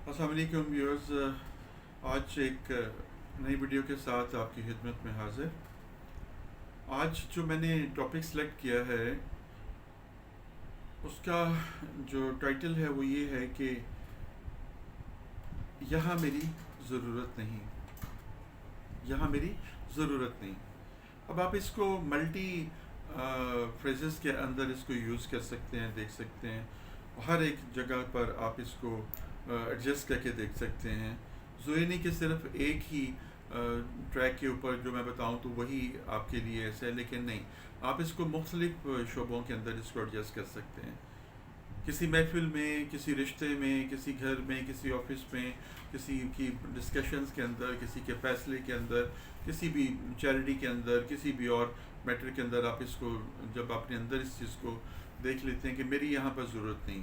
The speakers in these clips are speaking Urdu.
السلام علیکم ویورز، آج ایک نئی ویڈیو کے ساتھ آپ کی خدمت میں حاضر۔ آج جو میں نے ٹاپک سلیکٹ کیا ہے اس کا جو ٹائٹل ہے وہ یہ ہے کہ یہاں میری ضرورت نہیں، یہاں میری ضرورت نہیں۔ اب آپ اس کو ملٹی فریزز کے اندر اس کو یوز کر سکتے ہیں، دیکھ سکتے ہیں، ہر ایک جگہ پر آپ اس کو ایڈجسٹ کر کے دیکھ سکتے ہیں۔ ضروری نہیں کہ صرف ایک ہی ٹریک کے اوپر جو میں بتاؤں تو وہی آپ کے لیے ایسا ہے، لیکن نہیں، آپ اس کو مختلف شعبوں کے اندر اس کو ایڈجسٹ کر سکتے ہیں۔ کسی محفل میں، کسی رشتے میں، کسی گھر میں، کسی آفس میں، کسی کی ڈسکشنز کے اندر، کسی کے فیصلے کے اندر، کسی بھی چیریٹی کے اندر، کسی بھی اور میٹر کے اندر آپ اس کو جب اپنے اندر اس چیز کو دیکھ لیتے ہیں کہ میری یہاں پر ضرورت نہیں،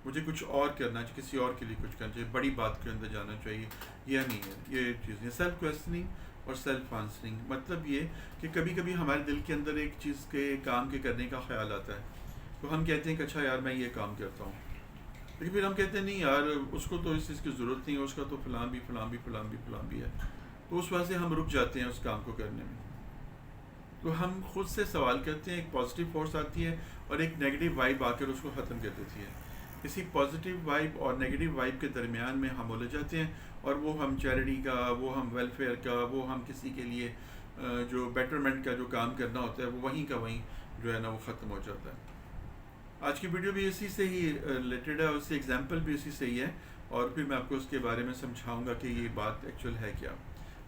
مجھے کچھ اور کرنا چاہیے، کسی اور کے لیے کچھ کرنا چاہیے، بڑی بات کے اندر جانا چاہیے، یہ نہیں ہے، یہ چیز نہیں۔ سیلف کویسچننگ اور سیلف آنسرنگ مطلب یہ کہ کبھی کبھی ہمارے دل کے اندر ایک چیز کے کام کے کرنے کا خیال آتا ہے، تو ہم کہتے ہیں کہ اچھا یار میں یہ کام کرتا ہوں، لیکن پھر ہم کہتے ہیں نہیں یار اس کو تو اس چیز کی ضرورت نہیں ہے، اس کا تو فلاں بھی فلاں بھی فلاں بھی فلاں بھی ہے، تو اس وجہ سے ہم رک جاتے ہیں اس کام کو کرنے میں۔ تو ہم خود سے سوال کرتے ہیں، ایک پازیٹیو فورس آتی ہے اور ایک نیگیٹو وائب آ کر اس کو ختم کر دیتی ہے۔ اسی پازیٹیو وائب اور نیگیٹو وائب کے درمیان میں ہم الجھ جاتے ہیں، اور وہ ہم چیریٹی کا، وہ ہم ویلفیئر کا، وہ ہم کسی کے لیے جو بیٹرمنٹ کا جو کام کرنا ہوتا ہے وہ وہیں کا وہیں جو ہے نا وہ ختم ہو جاتا ہے۔ آج کی ویڈیو بھی اسی سے ہی ریلیٹڈ ہے، اس سے ایگزامپل بھی اسی سے ہی ہے، اور پھر میں آپ کو اس کے بارے میں سمجھاؤں گا کہ یہ بات ایکچوئل ہے کیا،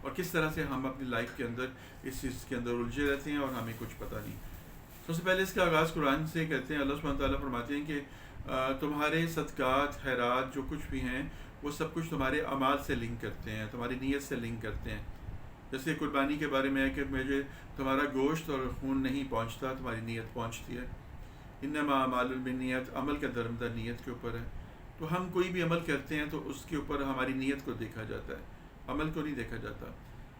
اور کس طرح سے ہم اپنی لائف کے اندر اس چیز کے اندر الجھے رہتے ہیں اور ہمیں کچھ پتہ نہیں۔ سب سے پہلے اس کا آغاز قرآن سے کرتے ہیں۔ اللہ سبحانہ وتعالیٰ فرماتے ہیں کہ تمہارے صدقات، خیرات جو کچھ بھی ہیں وہ سب کچھ تمہارے اعمال سے لنک کرتے ہیں، تمہاری نیت سے لنک کرتے ہیں۔ جیسے قربانی کے بارے میں ہے کہ مجھے تمہارا گوشت اور خون نہیں پہنچتا، تمہاری نیت پہنچتی ہے۔ انما اعمال بالنیت، عمل کا درمدر نیت کے اوپر ہے۔ تو ہم کوئی بھی عمل کرتے ہیں تو اس کے اوپر ہماری نیت کو دیکھا جاتا ہے، عمل کو نہیں دیکھا جاتا۔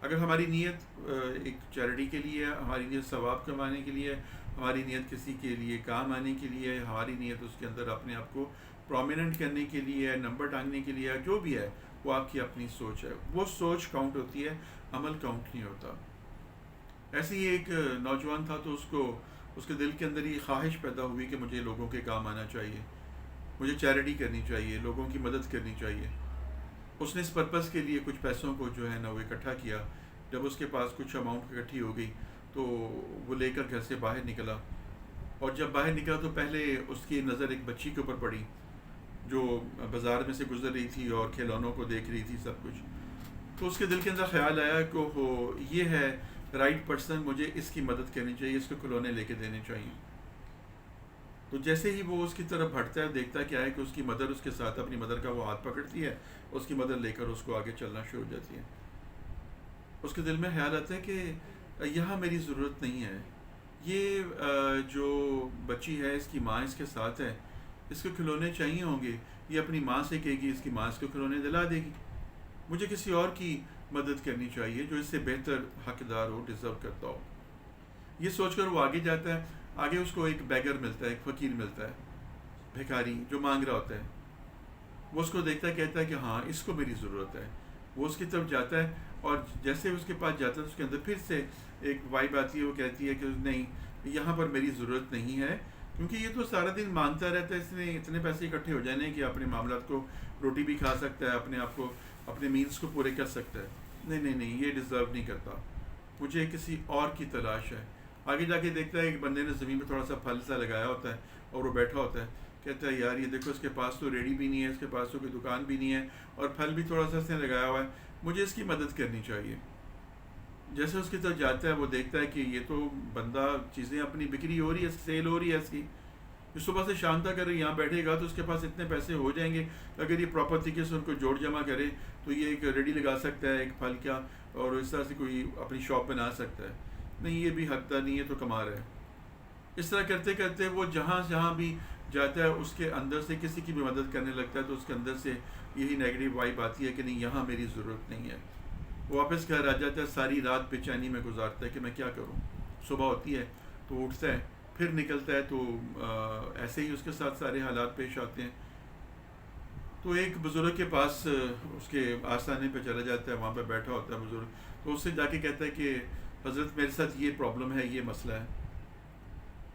اگر ہماری نیت ایک چیریٹی کے لیے ہے، ہماری نیت ثواب کمانے کے لیے ہے، ہماری نیت کسی کے لیے کام آنے کے لیے ہے، ہماری نیت اس کے اندر اپنے آپ کو پرومیننٹ کرنے کے لیے ہے، نمبر ٹانگنے کے لیے ہے، جو بھی ہے وہ آپ کی اپنی سوچ ہے، وہ سوچ کاؤنٹ ہوتی ہے، عمل کاؤنٹ نہیں ہوتا۔ ایسے ہی ایک نوجوان تھا، تو اس کے دل کے اندر یہ خواہش پیدا ہوئی کہ مجھے لوگوں کے کام آنا چاہیے، مجھے چیریٹی کرنی چاہیے، لوگوں کی مدد کرنی چاہیے۔ اس نے اس پرپس کے لیے کچھ پیسوں کو جو ہے نا وہ اکٹھا کیا۔ جب اس کے پاس کچھ اماؤنٹ اکٹھی ہو گئی تو وہ لے کر گھر سے باہر نکلا، اور جب باہر نکلا تو پہلے اس کی نظر ایک بچی کے اوپر پڑی جو بازار میں سے گزر رہی تھی اور کھلونوں کو دیکھ رہی تھی سب کچھ۔ تو اس کے دل کے اندر خیال آیا کہ ہو یہ ہے رائٹ پرسن، مجھے اس کی مدد کرنی چاہیے، اس کو کھلونے لے کے دینے چاہیے۔ تو جیسے ہی وہ اس کی طرف بڑھتا ہے، دیکھتا کیا ہے کہ اس کی مدر اس کے ساتھ، اپنی مدر کا وہ ہاتھ پکڑتی ہے، اس کی مدر لے کر اس کو آگے چلنا شروع ہو جاتی ہے۔ اس کے دل میں خیال آتا ہے کہ یہاں میری ضرورت نہیں ہے، یہ جو بچی ہے اس کی ماں اس کے ساتھ ہے، اس کو کھلونے چاہیے ہوں گے، یہ اپنی ماں سے کہے گی، اس کی ماں اس کو کھلونے دلا دے گی، مجھے کسی اور کی مدد کرنی چاہیے جو اس سے بہتر حقدار ہو، ڈیزرو کرتا ہو۔ یہ سوچ کر وہ آگے جاتا ہے۔ آگے اس کو ایک بیگر ملتا ہے، ایک فقیر ملتا ہے، بھیکاری جو مانگ رہا ہوتا ہے۔ وہ اس کو دیکھتا ہے، کہتا ہے کہ ہاں اس کو میری ضرورت ہے۔ وہ اس کی طرف جاتا ہے، اور جیسے اس کے پاس جاتا ہے اس کے اندر پھر سے ایک وائب آتی ہے، وہ کہتی ہے کہ نہیں، یہاں پر میری ضرورت نہیں ہے، کیونکہ یہ تو سارا دن مانگتا رہتا ہے، اس نے اتنے پیسے اکٹھے ہو جانے کہ اپنے معاملات کو، روٹی بھی کھا سکتا ہے، اپنے آپ کو، اپنے مینس کو پورے کر سکتا ہے۔ نہیں نہیں نہیں، یہ ڈیزرو نہیں کرتا، مجھے کسی اور کی تلاش ہے۔ آگے جا کے دیکھتا ہے ایک بندے نے زمین پہ تھوڑا سا پھل سا لگایا ہوتا ہے، اور وہ بیٹھا ہوتا ہے، کہتا ہے یار یہ دیکھو اس کے پاس تو ریڑھی بھی نہیں ہے، اس کے پاس تو کوئی دکان بھی نہیں ہے، اور پھل بھی تھوڑا سا اس نے لگایا ہوا ہے، مجھے اس کی مدد کرنی چاہیے۔ جیسے اس کی طرف جاتا ہے، وہ دیکھتا ہے کہ یہ تو بندہ چیزیں اپنی بکری ہو رہی ہے، سیل ہو رہی ہے اس کی، یہ صبح سے شام تک اگر یہاں بیٹھے گا تو اس کے پاس اتنے پیسے ہو جائیں گے، اگر یہ پراپر طریقے سے ان کو جوڑ جمع کرے تو یہ ایک ریڈی لگا سکتا ہے ایک پھل کا، اور اس طرح سے کوئی اپنی شاپ بنا سکتا ہے۔ نہیں، یہ بھی حقدار نہیں ہے، تو کما رہا ہے۔ اس طرح کرتے کرتے وہ جہاں جہاں بھی جاتا ہے اس کے اندر سے کسی کی بھی مدد کرنے لگتا ہے، تو اس کے اندر سے یہی نیگیٹو وائب آتی ہے کہ نہیں یہاں میری ضرورت نہیں ہے۔ وہ واپس گھر آ جاتا ہے، ساری رات بے چینی میں گزارتا ہے کہ میں کیا کروں۔ صبح ہوتی ہے تو اٹھتا ہے، پھر نکلتا ہے، تو ایسے ہی اس کے ساتھ سارے حالات پیش آتے ہیں۔ تو ایک بزرگ کے پاس اس کے آستانے پہ چلا جاتا ہے، وہاں پہ بیٹھا ہوتا ہے بزرگ، تو اس سے جا کے کہتا ہے کہ حضرت میرے ساتھ یہ پرابلم ہے، یہ مسئلہ ہے،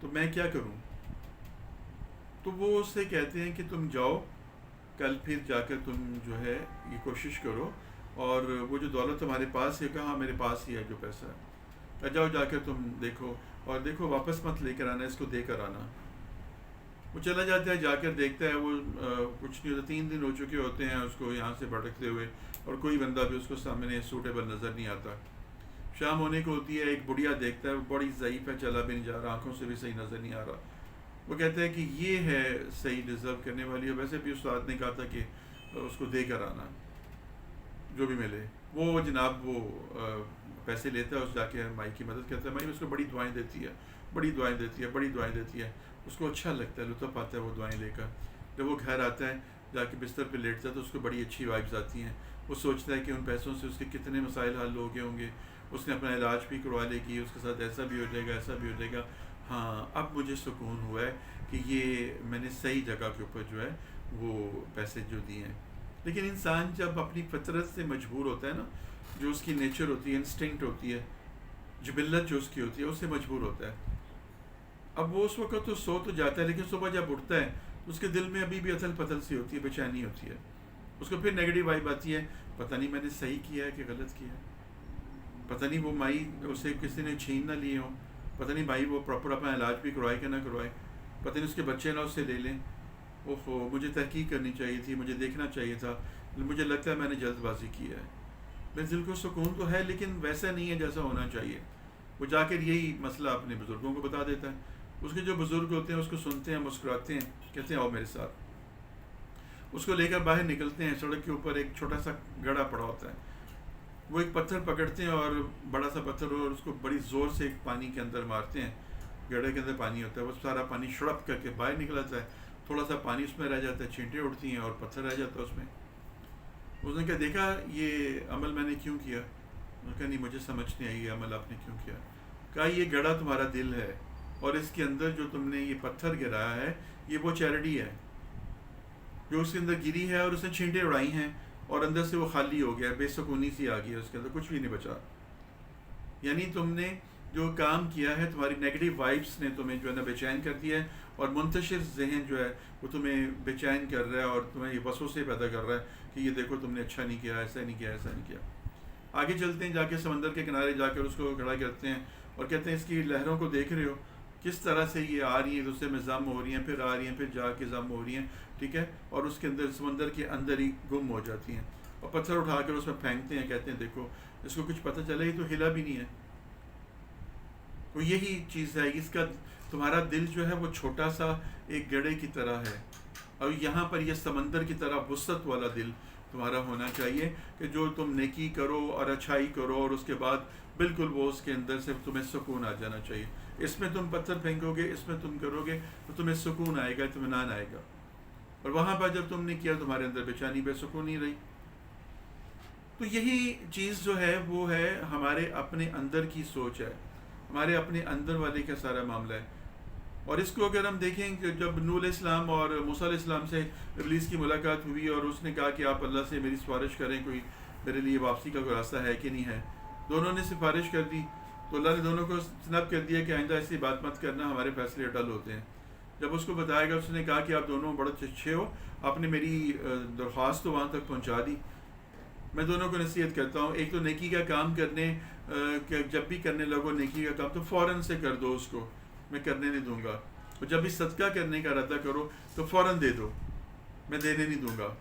تو میں کیا کروں؟ تو وہ اس سے کہتے ہیں کہ تم جاؤ کل پھر جا کر تم جو ہے یہ کوشش کرو، اور وہ جو دولت تمہارے پاس ہے، کہاں میرے پاس ہی ہے جو پیسہ ہے، جاؤ جا کر تم دیکھو، اور دیکھو واپس مت لے کر آنا، اس کو دے کر آنا۔ وہ چلا جاتا ہے، جا کر دیکھتا ہے، وہ کچھ نہیں ہوتا، 3 دن ہو چکے ہوتے ہیں اس کو یہاں سے بھٹکتے ہوئے، اور کوئی بندہ بھی اس کو سامنے سوٹیبل نظر نہیں آتا۔ شام ہونے کو ہوتی ہے، ایک بڑھیا دیکھتا ہے، وہ بڑی ضعیف ہے، چلا بھی نہیں جا رہا، آنکھوں سے بھی صحیح نظر نہیں آ رہا۔ وہ کہتا ہے کہ یہ ہے صحیح ڈیزرو کرنے والی ہے، ویسے بھی استاد نے کہا تھا کہ اس کو دے کر آنا جو بھی ملے۔ وہ جناب وہ پیسے لیتا ہے، اس جا کے مائی کی مدد کرتا ہے، مائی اس کو بڑی دعائیں دیتی ہے، بڑی دعائیں دیتی ہے، بڑی دعائیں دیتی ہے، اس کو اچھا لگتا ہے، لطف آتا ہے وہ دعائیں لے کر۔ جب وہ گھر آتا ہے، جا کے بستر پہ لیٹتا ہے، تو اس کو بڑی اچھی وائبز آتی ہیں۔ وہ سوچتا ہے کہ ان پیسوں سے اس کے کتنے مسائل حل ہو گئے ہوں گے، اس نے اپنا علاج بھی کروا لے گی، اس کے ساتھ ایسا بھی ہو جائے گا، ایسا بھی ہو جائے گا۔ ہاں اب مجھے سکون ہوا ہے کہ یہ میں نے صحیح جگہ کے اوپر جو ہے وہ پیسے جو دیے ہیں۔ لیکن انسان جب اپنی فطرت سے مجبور ہوتا ہے نا، جو اس کی نیچر ہوتی ہے، انسٹنکٹ ہوتی ہے، جبلت جو اس کی ہوتی ہے، اس سے مجبور ہوتا ہے۔ اب وہ اس وقت تو سو تو جاتا ہے، لیکن صبح جب اٹھتا ہے تو اس کے دل میں ابھی بھی اتھل پتھل سی ہوتی ہے، بے چینی ہوتی ہے، اس کو پھر نیگیٹو وائب آتی ہے، پتہ نہیں میں نے صحیح کیا ہے کہ غلط کیا ہے، پتہ نہیں وہ مائی اسے کسی نے چھین نہ لیے ہوں، پتہ نہیں بھائی وہ پراپر اپنا علاج بھی کروائے کہ نہ کروائے، پتہ نہیں اس کے بچے نہ اس سے لے لیں، اوہو مجھے تحقیق کرنی چاہیے تھی، مجھے دیکھنا چاہیے تھا، مجھے لگتا ہے میں نے جلد بازی کی ہے۔ میرے دل کو سکون تو ہے، لیکن ویسا نہیں ہے جیسا ہونا چاہیے۔ وہ جا کر یہی مسئلہ اپنے بزرگوں کو بتا دیتا ہے۔ اس کے جو بزرگ ہوتے ہیں اس کو سنتے ہیں، مسکراتے ہیں، کہتے ہیں آؤ میرے ساتھ۔ اس کو لے کر باہر نکلتے ہیں، سڑک کے اوپر ایک چھوٹا سا گڑھا پڑا ہوتا ہے، وہ ایک پتھر پکڑتے ہیں، اور بڑا سا پتھر اور اس کو بڑی زور سے ایک پانی کے اندر مارتے ہیں، گڑھے کے اندر پانی ہوتا ہے، وہ سارا پانی شڑپ کر کے باہر نکل آتا ہے، تھوڑا سا پانی اس میں رہ جاتا ہے، چھینٹیں اڑتی ہیں اور پتھر رہ جاتا ہے اس میں۔ اس نے کہا دیکھا یہ عمل میں نے کیوں کیا؟ اس نے کہا نہیں مجھے سمجھ نہیں آئی یہ عمل آپ نے کیوں کیا۔ کہا یہ گڑھا تمہارا دل ہے، اور اس کے اندر جو تم نے یہ پتھر گرایا ہے یہ وہ چیریٹی ہے جو اس کے اندر گری ہے، اور اس نے چھینٹیں اڑائی ہیں، اور اندر سے وہ خالی ہو گیا، بے سکونی سی آ گئی ہے، اس کے اندر کچھ بھی نہیں بچا۔ یعنی تم نے جو کام کیا ہے، تمہاری نیگیٹو وائبس نے تمہیں جو ہے نا بے چین کر دیا ہے، اور منتشر ذہن جو ہے وہ تمہیں بے چین کر رہا ہے، اور تمہیں یہ وسوسے پیدا کر رہا ہے کہ یہ دیکھو تم نے اچھا نہیں کیا، ایسا نہیں کیا، ایسا نہیں کیا۔ آگے چلتے ہیں، جا کے سمندر کے کنارے جا کر اس کو کھڑا کرتے ہیں، اور کہتے ہیں اس کی لہروں کو دیکھ رہے ہو کس طرح سے یہ آ رہی ہیں، دوسرے میں ضم ہو رہی ہیں، پھر آ رہی ہیں، پھر جا کے ضم ہو رہی ہیں، ٹھیک ہے، اور اس کے اندر سمندر کے اندر ہی گم ہو جاتی ہیں، اور پتھر اٹھا کر اس میں پھینکتے ہیں، کہتے ہیں دیکھو اس کو کچھ پتہ چلا، ہی تو ہلا بھی نہیں ہے۔ تو یہی چیز ہے، اس کا تمہارا دل جو ہے وہ چھوٹا سا ایک گڑھے کی طرح ہے، اور یہاں پر یہ سمندر کی طرح وسعت والا دل تمہارا ہونا چاہیے کہ جو تم نیکی کرو اور اچھائی کرو، اور اس کے بعد بالکل وہ اس کے اندر سے تمہیں سکون آ جانا چاہیے۔ اس میں تم پتھر پھینکو گے، اس میں تم کرو گے تو تمہیں سکون آئے گا، اطمینان آئے گا، اور وہاں پر جب تم نے کیا تمہارے اندر بے چینی، بے سکونی رہی۔ تو یہی چیز جو ہے وہ ہے ہمارے اپنے اندر کی سوچ ہے، ہمارے اپنے اندر والے کا سارا معاملہ ہے۔ اور اس کو اگر ہم دیکھیں کہ جب نوح علیہ السلام اور موسیٰ علیہ السلام سے ابلیس کی ملاقات ہوئی، اور اس نے کہا کہ آپ اللہ سے میری سفارش کریں، کوئی میرے لیے واپسی کا کوئی راستہ ہے کہ نہیں ہے، دونوں نے سفارش کر دی، تو اللہ نے دونوں کو سنب کر دیا کہ آئندہ ایسی بات مت کرنا، ہمارے فیصلے اٹل ہوتے ہیں۔ جب اس کو بتایا گیا، اس نے کہا کہ آپ دونوں بڑے اچھے ہو، آپ نے میری درخواست تو وہاں تک پہنچا دی۔ میں دونوں کو نصیحت کرتا ہوں، ایک تو نیکی کا کام کرنے کہ جب بھی کرنے لگو نیکی کا کام تو فوراً سے کر دو، اس کو میں کرنے نہیں دوں گا، اور جب بھی صدقہ کرنے کا ارادہ کرو تو فوراً دے دو، میں دینے نہیں دوں گا۔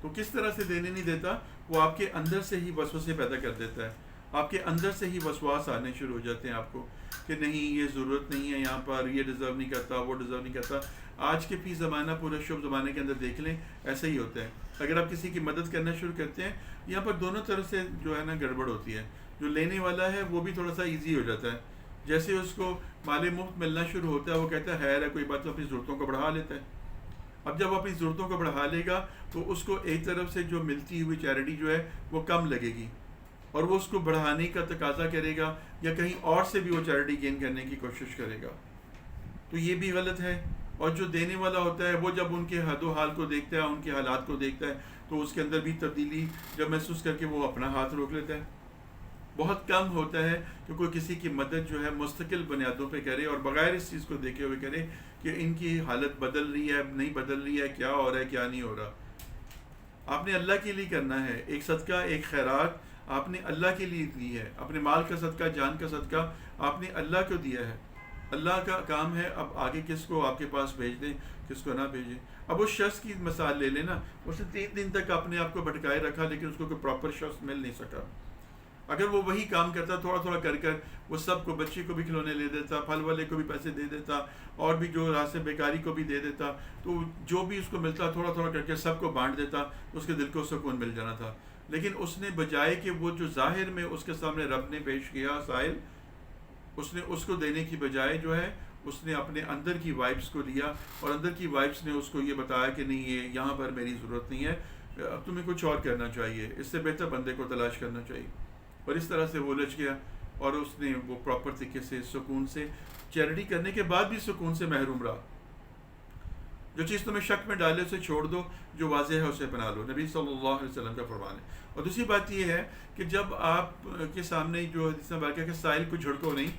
تو کس طرح سے دینے نہیں دیتا؟ وہ آپ کے اندر سے ہی وسوسے پیدا کر دیتا ہے، آپ کے اندر سے ہی وسواس آنے شروع ہو جاتے ہیں آپ کو کہ نہیں یہ ضرورت نہیں ہے، یہاں پر یہ ڈیزرو نہیں کرتا، وہ ڈیزرو نہیں کرتا۔ آج کے فی زمانہ پورے شب زمانے کے اندر دیکھ لیں، ایسا ہی ہوتا ہے۔ اگر آپ کسی کی مدد کرنا شروع کرتے ہیں، یہاں پر دونوں طرف سے جو ہے نا گڑبڑ ہوتی ہے، جو لینے والا ہے وہ بھی تھوڑا سا ایزی ہو جاتا ہے، جیسے اس کو مال مفت ملنا شروع ہوتا ہے، وہ کہتا ہے خیر ہے کوئی بات، تو اپنی ضرورتوں کو بڑھا لیتا ہے۔ اب جب اپنی ضرورتوں کو بڑھا لے گا تو اس کو ایک طرف سے جو ملتی ہوئی چیریٹی جو ہے وہ کم لگے گی، اور وہ اس کو بڑھانے کا تقاضا کرے گا، یا کہیں اور سے بھی وہ چیریٹی گین کرنے کی کوشش کرے گا، تو یہ بھی غلط ہے۔ اور جو دینے والا ہوتا ہے وہ جب ان کے حد و حال کو دیکھتا ہے، ان کے حالات کو دیکھتا ہے، تو اس کے اندر بھی تبدیلی جب محسوس کر کے وہ اپنا ہاتھ روک لیتا ہے۔ بہت کم ہوتا ہے کہ کوئی کسی کی مدد جو ہے مستقل بنیادوں پہ کرے اور بغیر اس چیز کو دیکھے ہوئے کرے کہ ان کی حالت بدل رہی ہے نہیں بدل رہی ہے، کیا ہو رہا ہے کیا نہیں ہو رہا۔ آپ نے اللہ کے لیے کرنا ہے، ایک صدقہ ایک خیرات آپ نے اللہ کے لیے دی ہے، اپنے مال کا صدقہ جان کا صدقہ آپ نے اللہ کو دیا ہے، اللہ کا کام ہے اب آگے کس کو آپ کے پاس بھیج دیں کس کو نہ بھیجیں۔ اب اس شخص کی مثال لے لیں نا، اس نے 3 دن تک اپنے آپ کو بھٹکائے رکھا لیکن اس کو کوئی پراپر شخص مل نہیں سکا۔ اگر وہ وہی کام کرتا تھوڑا تھوڑا کر کر، وہ سب کو، بچے کو بھی کھلونے لے دیتا، پھل والے کو بھی پیسے دے دیتا، اور بھی جو راستے بیکاری کو بھی دے دیتا، تو جو بھی اس کو ملتا تھوڑا تھوڑا کر کے سب کو بانٹ دیتا، اس کے دل کو سکون مل جانا تھا۔ لیکن اس نے بجائے کہ وہ جو ظاہر میں اس کے سامنے رب نے پیش کیا سائل، اس نے اس کو دینے کی بجائے جو ہے اس نے اپنے اندر کی وائبس کو لیا، اور اندر کی وائبس نے اس کو یہ بتایا کہ نہیں یہ یہاں پر میری ضرورت نہیں ہے، اب تمہیں کچھ اور کرنا چاہیے، اس سے بہتر بندے کو تلاش کرنا چاہیے۔ اور اس طرح سے وہ الجھ گیا، اور اس نے وہ پراپر طریقے سے سکون سے چیریٹی کرنے کے بعد بھی سکون سے محروم رہا۔ جو چیز تمہیں شک میں ڈالے اسے چھوڑ دو، جو واضح ہے اسے اپنا لو، نبی صلی اللہ علیہ وسلم کا فرمان ہے۔ اور دوسری بات یہ ہے کہ جب آپ کے سامنے جو حدیث میں واقعہ کہ سائل کو جھڑکو نہیں،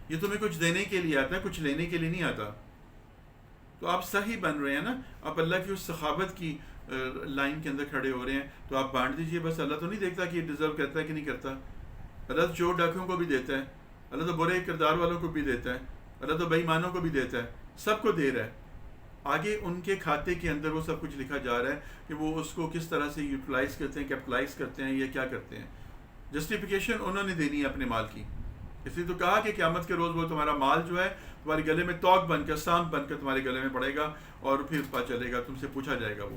یہ تمہیں کچھ دینے کے لیے آتا ہے، کچھ لینے کے لیے نہیں آتا۔ تو آپ صحیح بن رہے ہیں نا، آپ اللہ کی اس سخاوت کی لائن کے اندر کھڑے ہو رہے ہیں، تو آپ بانٹ دیجئے بس۔ اللہ تو نہیں دیکھتا کہ یہ ڈیزرو کرتا ہے کہ نہیں کرتا۔ اللہ تو چور ڈاکیوں کو بھی دیتا ہے، اللہ تو برے کردار والوں کو بھی دیتا ہے، اللہ تو بے ایمانوں کو بھی دیتا ہے، سب کو دے رہا ہے۔ آگے ان کے کھاتے کے اندر وہ سب کچھ لکھا جا رہا ہے کہ وہ اس کو کس طرح سے یوٹیلائز کرتے ہیں، کیپٹلائز کرتے ہیں، یا کیا کرتے ہیں۔ جسٹیفیکیشن انہوں نے دینی ہے اپنے مال کی، اس لیے تو کہا کہ قیامت کے روز وہ تمہارا مال جو ہے تمہارے گلے میں توق بن کر، سانپ بن کر تمہارے گلے میں پڑے گا، اور پھر پتہ چلے گا، تم سے پوچھا جائے گا وہ۔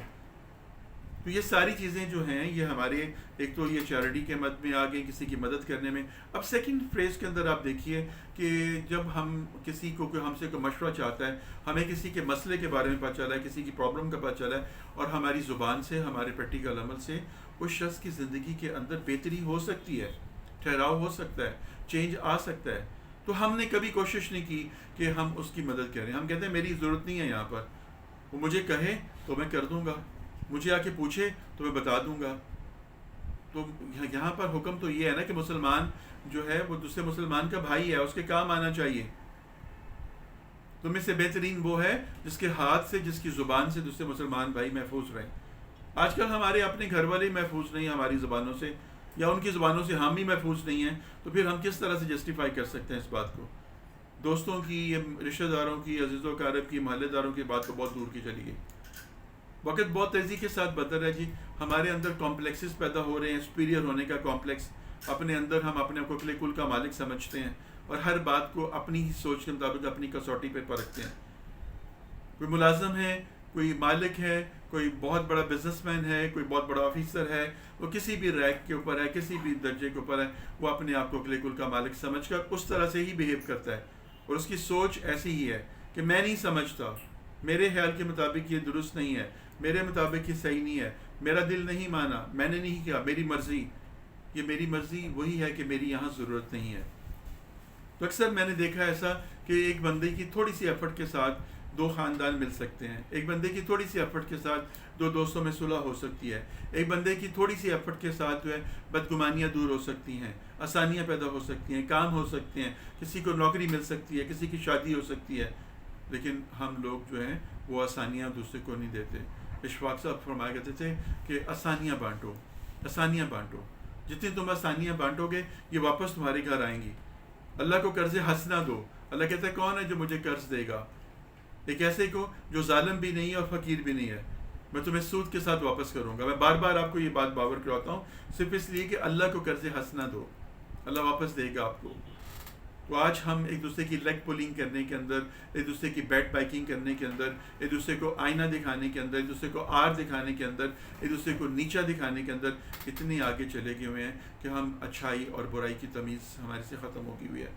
تو یہ ساری چیزیں جو ہیں یہ ہمارے، ایک تو یہ چیریٹی کے مد میں آ گئی کسی کی مدد کرنے میں۔ اب سیکنڈ فریز کے اندر آپ دیکھیے کہ جب ہم کسی کو ہم سے کوئی مشورہ چاہتا ہے، ہمیں کسی کے مسئلے کے بارے میں پتہ چلا ہے، کسی کی پرابلم کا پتہ چلا ہے، اور ہماری زبان سے، ہمارے پریکٹیکل عمل سے اس شخص کی زندگی کے اندر بہتری ہو سکتی ہے، ٹھہراؤ ہو سکتا ہے، چینج آ سکتا ہے، تو ہم نے کبھی کوشش نہیں کی کہ ہم اس کی مدد کریں۔ ہم کہتے ہیں میری ضرورت نہیں ہے یہاں پر، وہ مجھے کہے تو میں کر دوں گا، مجھے آ کے پوچھے تو میں بتا دوں گا۔ تو یہاں پر حکم تو یہ ہے نا کہ مسلمان جو ہے وہ دوسرے مسلمان کا بھائی ہے، اس کے کام آنا چاہیے۔ تم میں سے بہترین وہ ہے جس کے ہاتھ سے، جس کی زبان سے دوسرے مسلمان بھائی محفوظ رہیں۔ آج کل ہمارے اپنے گھر والے محفوظ نہیں ہیں ہماری زبانوں سے، یا ان کی زبانوں سے ہم ہی محفوظ نہیں ہیں، تو پھر ہم کس طرح سے جسٹیفائی کر سکتے ہیں اس بات کو؟ دوستوں کی، رشتہ داروں کی، عزیز و اقارب کی، محلے داروں کی بات تو بہت دور کی چلی گئی۔ وقت بہت تیزی کے ساتھ بدل رہا ہے جی، ہمارے اندر کمپلیکسز پیدا ہو رہے ہیں، سپیریئر ہونے کا کمپلیکس، اپنے اندر ہم اپنے کو کل کل کا مالک سمجھتے ہیں، اور ہر بات کو اپنی ہی سوچ کے مطابق اپنی کسوٹی پہ پرکھتے ہیں۔ کوئی ملازم ہے، کوئی مالک ہے، کوئی بہت بڑا بزنس مین ہے، کوئی بہت بڑا آفیسر ہے، وہ کسی بھی رینک کے اوپر ہے، کسی بھی درجے کے اوپر ہے، وہ اپنے آپ کو کل کل کا مالک سمجھ کر اس طرح سے ہی بیہیو کرتا ہے، اور اس کی سوچ ایسی ہی ہے کہ میں نہیں سمجھتا، میرے خیال کے مطابق یہ درست نہیں ہے، میرے مطابق یہ صحیح نہیں ہے، میرا دل نہیں مانا، میں نے نہیں کیا، میری مرضی، یہ میری مرضی وہی ہے کہ میری یہاں ضرورت نہیں ہے۔ تو اکثر میں نے دیکھا ایسا کہ ایک بندے کی تھوڑی سی ایفرٹ کے ساتھ 2 خاندان مل سکتے ہیں، ایک بندے کی تھوڑی سی ایفرٹ کے ساتھ 2 دوستوں میں صلح ہو سکتی ہے، ایک بندے کی تھوڑی سی ایفرٹ کے ساتھ جو ہے بدگمانیاں دور ہو سکتی ہیں، آسانیاں پیدا ہو سکتی ہیں، کام ہو سکتے ہیں، کسی کو نوکری مل سکتی ہے، کسی کی شادی ہو سکتی ہے۔ لیکن ہم لوگ جو ہیں وہ آسانیاں دوسرے کو نہیں دیتے۔ اشفاق صاحب فرمایا کرتے تھے کہ آسانیاں بانٹو، آسانیاں بانٹو، جتنی تم آسانیاں بانٹو گے یہ واپس تمہارے گھر آئیں گی۔ اللہ کو قرض حسنہ دو، اللہ کہتا ہے کون ہے جو مجھے قرض دے گا؟ ایک ایسے کو جو ظالم بھی نہیں ہے اور فقیر بھی نہیں ہے، میں تمہیں سود کے ساتھ واپس کروں گا۔ میں بار بار آپ کو یہ بات باور کراتا ہوں صرف اس لیے کہ اللہ کو قرض حسنہ دو، اللہ واپس دے گا آپ کو۔ تو آج ہم ایک دوسرے کی لیگ پولنگ کرنے کے اندر، ایک دوسرے کی بیٹ بائکنگ کرنے کے اندر، ایک دوسرے کو آئینہ دکھانے کے اندر، ایک دوسرے کو آر دکھانے کے اندر، ایک دوسرے کو نیچا دکھانے کے اندر اتنے آگے چلے گئے ہوئے ہیں کہ ہم اچھائی اور برائی کی تمیز ہمارے سے ختم ہو گئی ہوئی ہے۔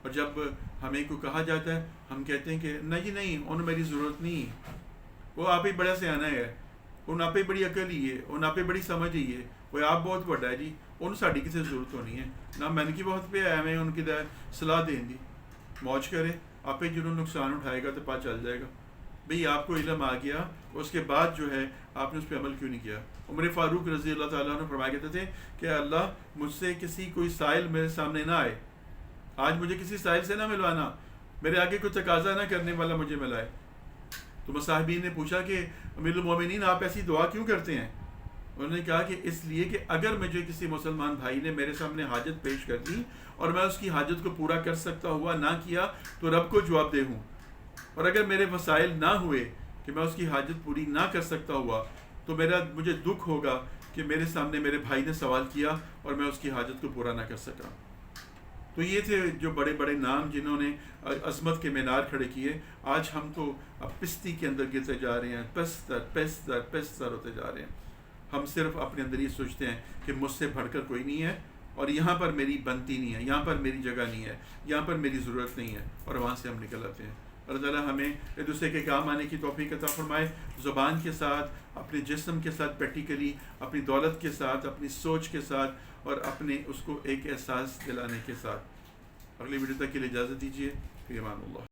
اور جب ہمیں کو کہا جاتا ہے ہم کہتے ہیں کہ نہیں جی نہیں، انہیں میری ضرورت نہیں، وہ آپ ہی بڑا سیانا ہے، ان آپ ہی بڑی عقل ہی ہے، ان آپ ہی بڑی سمجھ ہی ہے، وہ آپ بہت بڑا ہے جی، ان ساڑی کسی ضرورت ہونی ہے نہ، میں نے کی بہت پہ آیا میں ان کی صلاح دیں دی، موج کرے آپ ہی جنہوں نقصان اٹھائے گا تو پتہ چل جائے گا۔ بھئی آپ کو علم آ گیا، اس کے بعد جو ہے آپ نے اس پہ عمل کیوں نہیں کیا؟ عمر فاروق رضی اللہ تعالیٰ عنہ فرمایا کرتے تھے کہ اللہ مجھ سے کسی کوئی سائل میرے سامنے نہ آئے، آج مجھے کسی سائل سے نہ ملوانا، میرے آگے کوئی تقاضا نہ کرنے والا مجھے ملائے۔ تو مصاحبین نے پوچھا کہ امیر المومنین آپ ایسی دعا کیوں کرتے ہیں؟ انہوں نے کہا کہ اس لیے کہ اگر مجھے کسی مسلمان بھائی نے میرے سامنے حاجت پیش کر دی اور میں اس کی حاجت کو پورا کر سکتا ہوا نہ کیا تو رب کو جواب دہ ہوں، اور اگر میرے وسائل نہ ہوئے کہ میں اس کی حاجت پوری نہ کر سکتا ہوا تو مجھے دکھ ہوگا کہ میرے سامنے میرے بھائی نے سوال کیا اور میں اس کی حاجت کو پورا نہ کر سکا۔ تو یہ تھے جو بڑے بڑے نام جنہوں نے عظمت کے مینار کھڑے کیے۔ آج ہم تو اب پستی کے اندر گرتے جا رہے ہیں، پستر ہوتے جا رہے ہیں۔ ہم صرف اپنے اندر یہ سوچتے ہیں کہ مجھ سے بڑھ کر کوئی نہیں ہے، اور یہاں پر میری بنتی نہیں ہے، یہاں پر میری جگہ نہیں ہے، یہاں پر میری ضرورت نہیں ہے، اور وہاں سے ہم نکل آتے ہیں۔ اللہ تعالیٰ ہمیں ایک دوسرے کے کام آنے کی توفیق عطا فرمائے، زبان کے ساتھ، اپنے جسم کے ساتھ، پریکٹیکلی اپنی دولت کے ساتھ، اپنی سوچ کے ساتھ، اور اپنے اس کو ایک احساس دلانے کے ساتھ۔ اگلی ویڈیو تک کے لیے اجازت دیجیے، فی امان اللہ۔